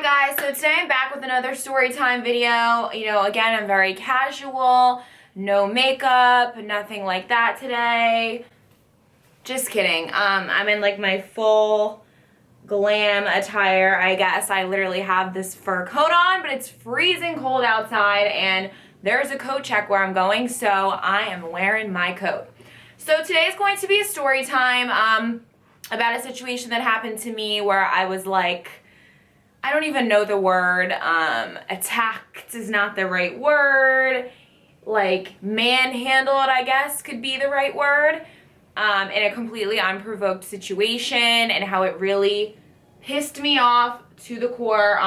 guys, so today I'm back with another story time video. Again, I'm very casual, no makeup, nothing like that today. Just kidding. I'm in like my full glam attire, I guess. I literally have this fur coat on, but it's freezing cold outside and there's a coat check where I'm going, so I am wearing my coat. So today is going to be a story time about a situation that happened to me where I was like, I don't even know the word, attacked is not the right word, like manhandled, I guess, could be the right word, in a completely unprovoked situation, and how it really pissed me off to the core.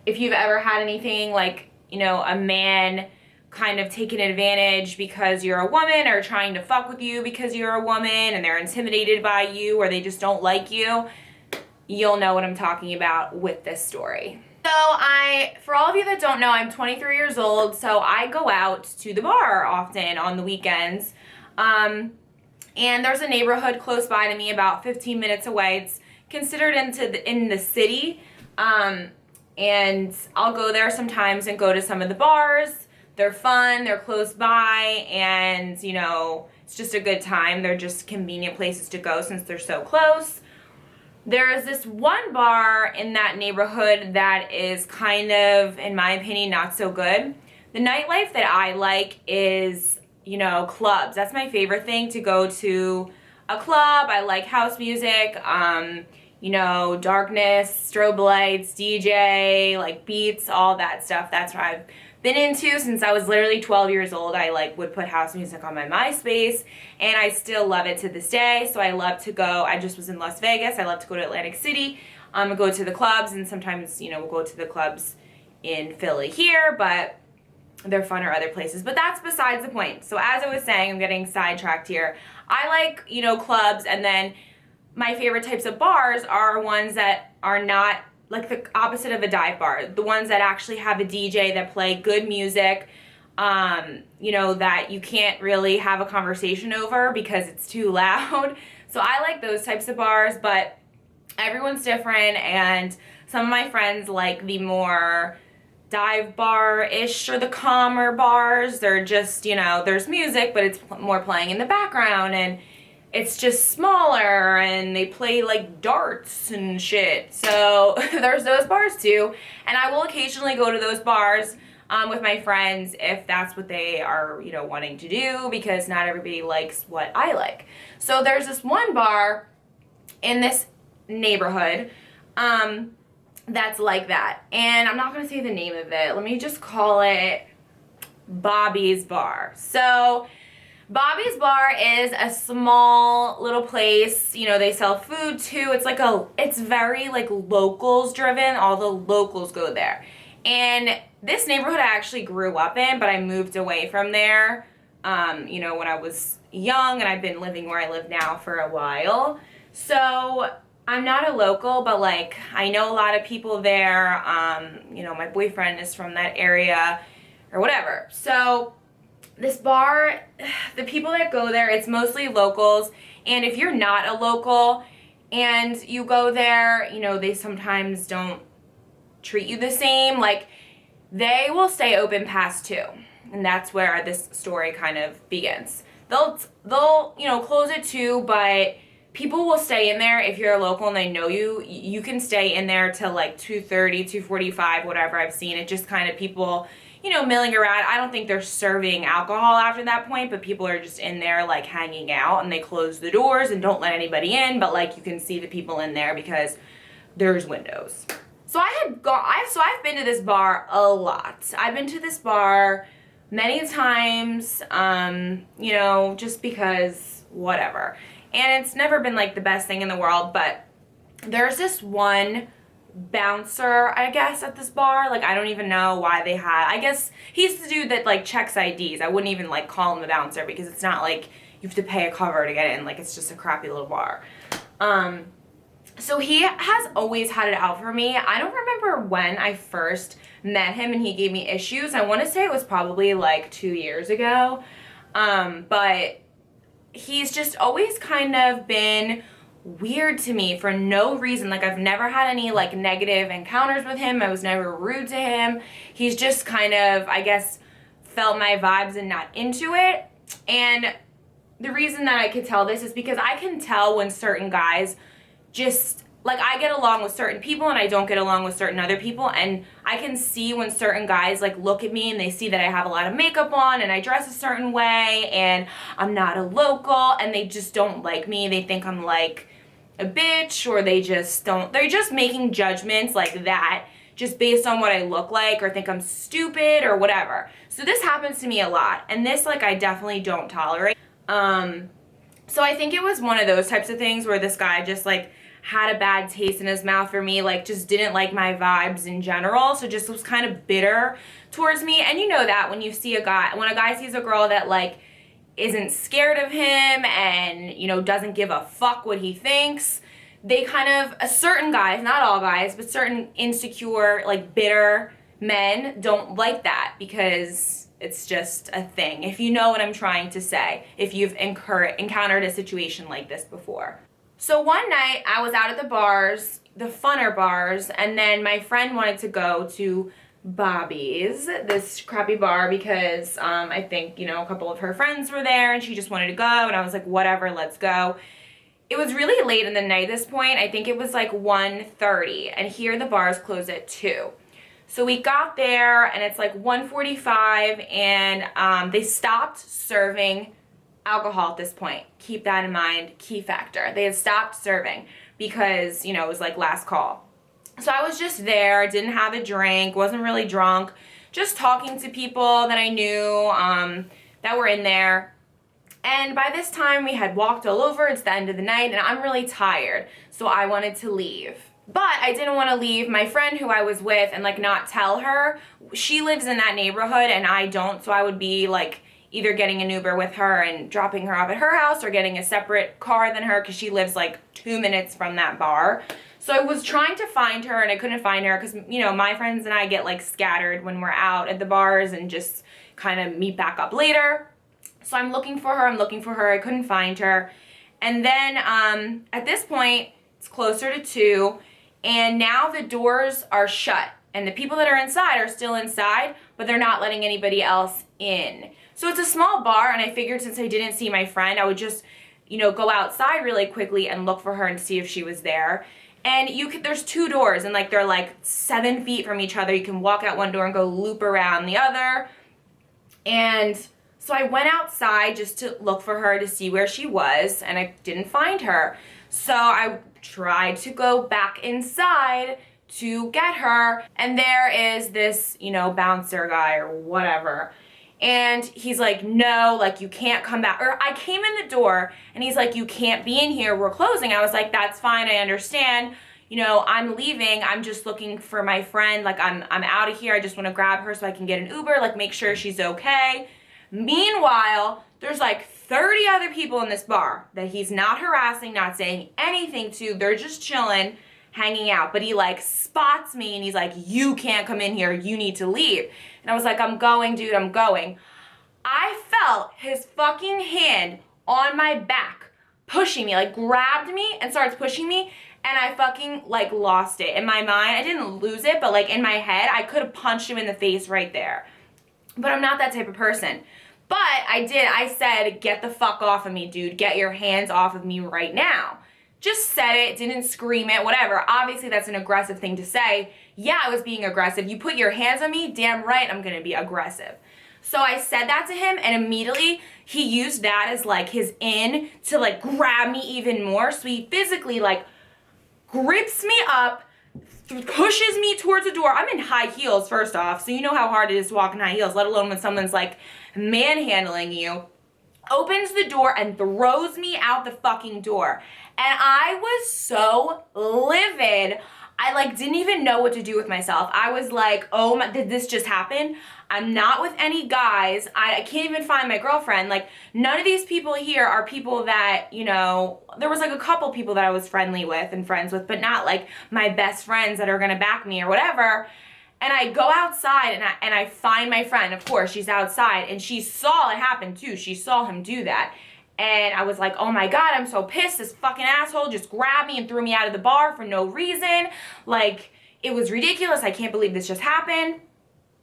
If you've ever had anything like, a man kind of taking advantage because you're a woman, or trying to fuck with you because you're a woman, and they're intimidated by you, or they just don't like you, you'll know what I'm talking about with this story. So for all of you that don't know, I'm 23 years old, so I go out to the bar often on the weekends. And there's a neighborhood close by to me, about 15 minutes away. It's considered in the city. And I'll go there sometimes and go to some of the bars. They're fun, they're close by, and it's just a good time. They're just convenient places to go since they're so close. There is this one bar in that neighborhood that is kind of, in my opinion, not so good. The nightlife that I like is, clubs. That's my favorite thing, to go to a club. I like house music, darkness, strobe lights, DJ, like beats, all that stuff. That's what I've been into since I was literally 12 years old. I would put house music on my MySpace, and I still love it to this day. So I love to go. I just was in Las Vegas. I love to go to Atlantic City, go to the clubs, and sometimes we'll go to the clubs in Philly here, but they're funner other places. But that's besides the point. So as I was saying, I'm getting sidetracked here. I like clubs, and then my favorite types of bars are ones that are not like the opposite of a dive bar. The ones that actually have a DJ that play good music, that you can't really have a conversation over because it's too loud. So I like those types of bars, but everyone's different, and some of my friends like the more dive bar-ish or the calmer bars. They're just, there's music, but it's more playing in the background, and it's just smaller, and they play like darts and shit. So there's those bars too, and I will occasionally go to those bars with my friends if that's what they are wanting to do, because not everybody likes what I like. So there's this one bar in this neighborhood that's like that, and I'm not gonna say the name of it. Let me just call it Bobby's Bar. So Bobby's Bar is a small little place. They sell food too. It's very like locals driven. All the locals go there. And this neighborhood I actually grew up in, but I moved away from there, when I was young, and I've been living where I live now for a while. So I'm not a local, but I know a lot of people there. My boyfriend is from that area or whatever. So this bar, the people that go there, it's mostly locals, and if you're not a local and you go there, they sometimes don't treat you the same. They will stay open past 2, and that's where this story kind of begins. They'll close at 2, but people will stay in there. If you're a local and they know you, you can stay in there till 2:30, 2:45, whatever. I've seen it, just kind of people milling around. I don't think they're serving alcohol after that point, but people are just in there hanging out, and they close the doors and don't let anybody in, but you can see the people in there because there's windows. So I've been to this bar a lot. I've been to this bar many times, just because whatever. And it's never been the best thing in the world, but there's this one bouncer, I guess, at this bar. I don't even know why they had, I guess he's the dude that checks IDs. I wouldn't even call him a bouncer, because it's not you have to pay a cover to get in. It's just a crappy little bar. So he has always had it out for me. I don't remember when I first met him and he gave me issues. I want to say it was probably 2 years ago. But he's just always kind of been weird to me for no reason. Like, I've never had any like negative encounters with him. I was never rude to him. He's just kind of, I guess, felt my vibes and not into it. And the reason that I could tell this is because I can tell when certain guys just, like, I get along with certain people and I don't get along with certain other people, and I can see when certain guys like look at me and they see that I have a lot of makeup on and I dress a certain way and I'm not a local, and they just don't like me. They think I'm like a bitch, or they just don't, they're just making judgments like that just based on what I look like, or think I'm stupid or whatever. So this happens to me a lot, and this, like, I definitely don't tolerate. So I think it was one of those types of things where this guy just like had a bad taste in his mouth for me, like just didn't like my vibes in general, so just was kind of bitter towards me. And you know that when you see a guy, when a guy sees a girl that like isn't scared of him and, you know, doesn't give a fuck what he thinks, they kind of, certain guys, not all guys, but certain insecure, like bitter men don't like that, because it's just a thing, if you know what I'm trying to say, if you've encountered a situation like this before. So one night I was out at the bars, the funner bars, and then my friend wanted to go to Bobby's, this crappy bar, because I think, you know, a couple of her friends were there and she just wanted to go, and I was like, whatever, let's go. It was really late in the night at this point. I think it was like 1:30, and here the bars close at 2. So we got there and it's like 1:45, and they stopped serving alcohol at this point. Keep that in mind, key factor. They had stopped serving because, you know, it was like last call. So I was just there, didn't have a drink, wasn't really drunk, just talking to people that I knew that were in there. And by this time we had walked all over, it's the end of the night, and I'm really tired, so I wanted to leave. But I didn't want to leave my friend who I was with and like not tell her. She lives in that neighborhood and I don't, so I would be like either getting an Uber with her and dropping her off at her house, or getting a separate car than her, because she lives like 2 minutes from that bar. So I was trying to find her and I couldn't find her, because, you know, my friends and I get like scattered when we're out at the bars and just kind of meet back up later. So I'm looking for her, I couldn't find her. And then at this point, it's closer to 2, and now the doors are shut, and the people that are inside are still inside, but they're not letting anybody else in. So it's a small bar, and I figured since I didn't see my friend, I would just, you know, go outside really quickly and look for her and see if she was there. And there's 2 doors, and like they're like 7 feet from each other. You can walk out one door and go loop around the other. And so I went outside just to look for her, to see where she was, and I didn't find her. So I tried to go back inside to get her, and there is this, you know, bouncer guy or whatever. And he's like, no, like, you can't come back. Or I came in the door and he's like, you can't be in here, we're closing. I was like, that's fine, I understand. You know, I'm leaving, I'm just looking for my friend. Like, I'm out of here, I just want to grab her so I can get an Uber, like make sure she's okay. Meanwhile, there's like 30 other people in this bar that he's not harassing, not saying anything to. They're just chilling, hanging out. But he like spots me and he's like, you can't come in here, you need to leave. And I was like, I'm going, dude, I'm going. I felt his fucking hand on my back, pushing me, like grabbed me and starts pushing me, and I fucking like lost it. In my mind, I didn't lose it, but like in my head, I could have punched him in the face right there. But I'm not that type of person. But I did, I said, get the fuck off of me, dude. Get your hands off of me right now. Just said it, didn't scream it, whatever. Obviously, that's an aggressive thing to say. Yeah, I was being aggressive. You put your hands on me, damn right I'm gonna be aggressive. So I said that to him, and immediately he used that as like his in to like grab me even more. So he physically like grips me up, pushes me towards the door. I'm in high heels, first off, so you know how hard it is to walk in high heels, let alone when someone's like manhandling you. Opens the door and throws me out the fucking door. And I was so livid. I like didn't even know what to do with myself. I was like, oh my, did this just happen? I'm not with any guys. I can't even find my girlfriend. Like, none of these people here are people that, you know, there was like a couple people that I was friendly with and friends with, but not like my best friends that are gonna back me or whatever. And I go outside and I find my friend. Of course, she's outside, and she saw it happen too. She saw him do that. And I was like, oh my God, I'm so pissed. This fucking asshole just grabbed me and threw me out of the bar for no reason. Like, it was ridiculous. I can't believe this just happened.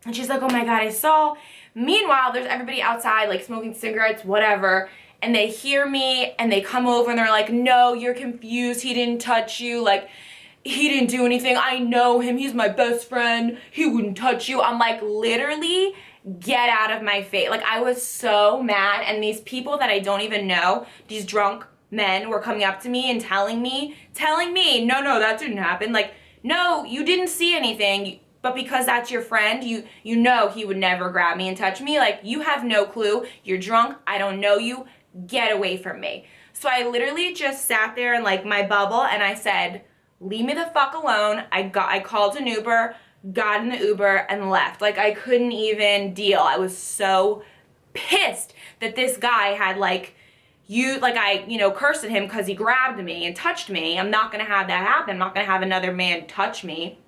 And she's like, oh my God, I saw. Meanwhile, there's everybody outside, like, smoking cigarettes, whatever. And they hear me and they come over and they're like, no, you're confused. He didn't touch you. Like, he didn't do anything. I know him. He's my best friend. He wouldn't touch you. I'm like, literally, get out of my face. Like, I was so mad. And these people that I don't even know, these drunk men were coming up to me and telling me, no, that didn't happen. Like, no, you didn't see anything. But because that's your friend, you know he would never grab me and touch me. Like, you have no clue. You're drunk. I don't know you. Get away from me. So I literally just sat there in like my bubble and I said, leave me the fuck alone. I called an Uber, got in the Uber and left. Like, I couldn't even deal. I was so pissed that this guy had I cursed at him because he grabbed me and touched me. I'm not gonna have that happen. I'm not gonna have another man touch me.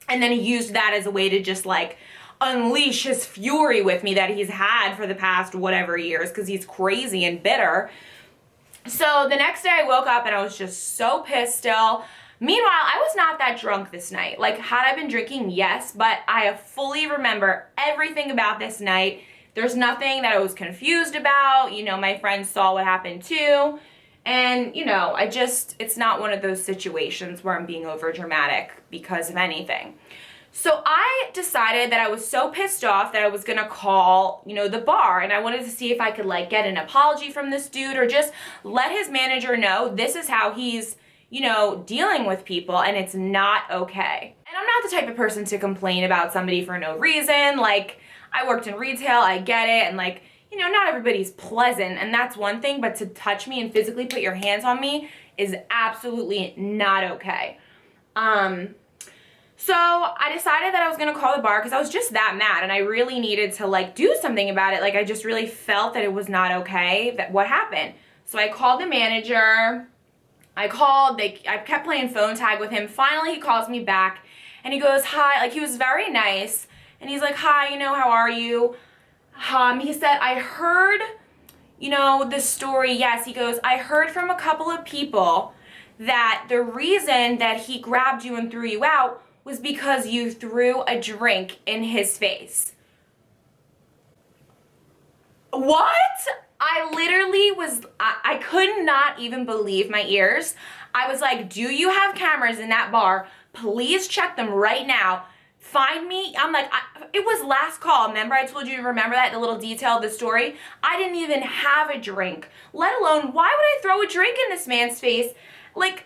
And then he used that as a way to just like unleash his fury with me that he's had for the past whatever years because he's crazy and bitter. So the next day I woke up and I was just so pissed still. Meanwhile, I was not that drunk this night. Like, had I been drinking, yes, but I fully remember everything about this night. There's nothing that I was confused about. You know, my friends saw what happened too. And, you know, it's not one of those situations where I'm being over dramatic because of anything. So I decided that I was so pissed off that I was gonna call, you know, the bar, and I wanted to see if I could like get an apology from this dude or just let his manager know this is how he's, you know, dealing with people and it's not okay. And I'm not the type of person to complain about somebody for no reason. Like, I worked in retail, I get it, and like, you know, not everybody's pleasant, and that's one thing, but to touch me and physically put your hands on me is absolutely not okay. So I decided that I was gonna call the bar because I was just that mad and I really needed to like do something about it. Like, I just really felt that it was not okay, that what happened. So I called the manager, I kept playing phone tag with him. Finally, he calls me back and he goes, hi, like he was very nice. And he's like, hi, you know, how are you? He said, I heard, you know, the story. Yes, he goes, I heard from a couple of people that the reason that he grabbed you and threw you out was because you threw a drink in his face. What? I literally I could not even believe my ears. I was like, do you have cameras in that bar? Please check them right now. Find me. I'm like, it was last call. Remember I told you to remember that, the little detail of the story? I didn't even have a drink, let alone, why would I throw a drink in this man's face? Like,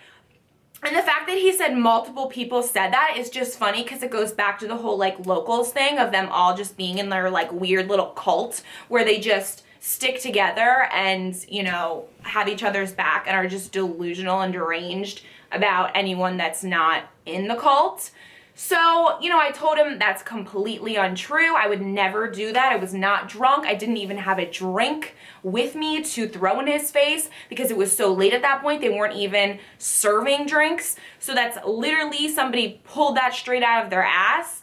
and the fact that he said multiple people said that is just funny because it goes back to the whole like locals thing of them all just being in their like weird little cult where they just stick together and, you know, have each other's back and are just delusional and deranged about anyone that's not in the cult. So, you know, I told him that's completely untrue. I would never do that. I was not drunk. I didn't even have a drink with me to throw in his face because it was so late at that point. They weren't even serving drinks. So that's literally somebody pulled that straight out of their ass.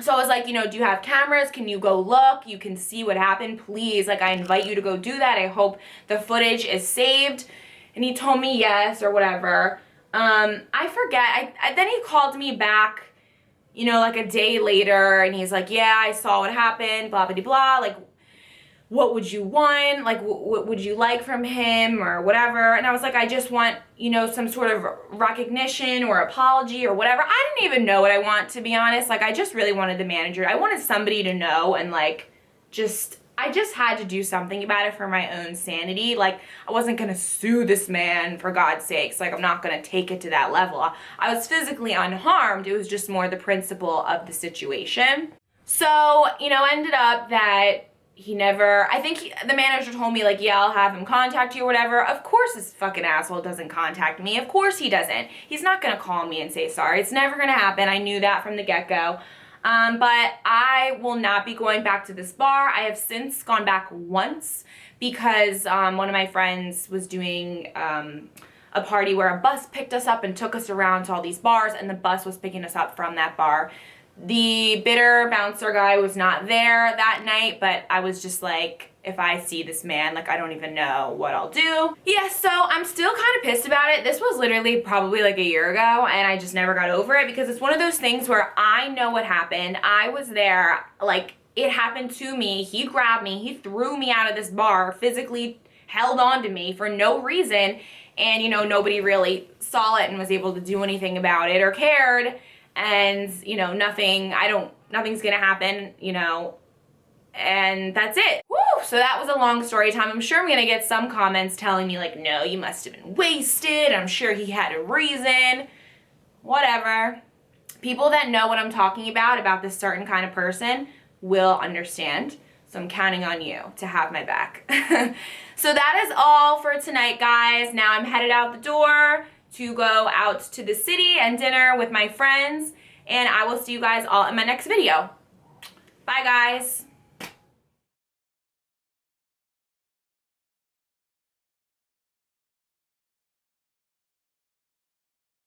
So I was like, you know, do you have cameras? Can you go look? You can see what happened. Please, like, I invite you to go do that. I hope the footage is saved. And he told me yes or whatever. I forget. Then he called me back, you know, like a day later, and he's like, yeah, I saw what happened, blah, blah, blah, like, what would you want? Like, what would you like from him or whatever? And I was like, I just want, you know, some sort of recognition or apology or whatever. I didn't even know what I want, to be honest. Like, I just really wanted the manager. I wanted somebody to know and, like, I just had to do something about it for my own sanity. Like, I wasn't gonna sue this man, for God's sakes. Like, I'm not gonna take it to that level. I was physically unharmed. It was just more the principle of the situation. So, you know, ended up that the manager told me, like, yeah, I'll have him contact you or whatever. Of course this fucking asshole doesn't contact me. Of course he doesn't. He's not gonna call me and say sorry. It's never gonna happen. I knew that from the get-go. But I will not be going back to this bar. I have since gone back once because one of my friends was doing a party where a bus picked us up and took us around to all these bars, and the bus was picking us up from that bar. The bitter bouncer guy was not there that night, but I was just like, if I see this man. Like, I don't even know what I'll do. Yeah, so I'm still kind of pissed about it. This was literally probably like a year ago, and I just never got over it because it's one of those things where I know what happened. I was there, like, it happened to me. He grabbed me, he threw me out of this bar, physically held on to me for no reason, and, you know, nobody really saw it and was able to do anything about it or cared, and, you know, nothing's gonna happen, you know, and that's it. Woo! So that was a long story time. I'm sure I'm gonna get some comments telling me like, no, you must have been wasted. I'm sure he had a reason. Whatever. People that know what I'm talking about this certain kind of person, will understand. So I'm counting on you to have my back. So that is all for tonight, guys. Now I'm headed out the door to go out to the city and dinner with my friends, and I will see you guys all in my next video. Bye, guys.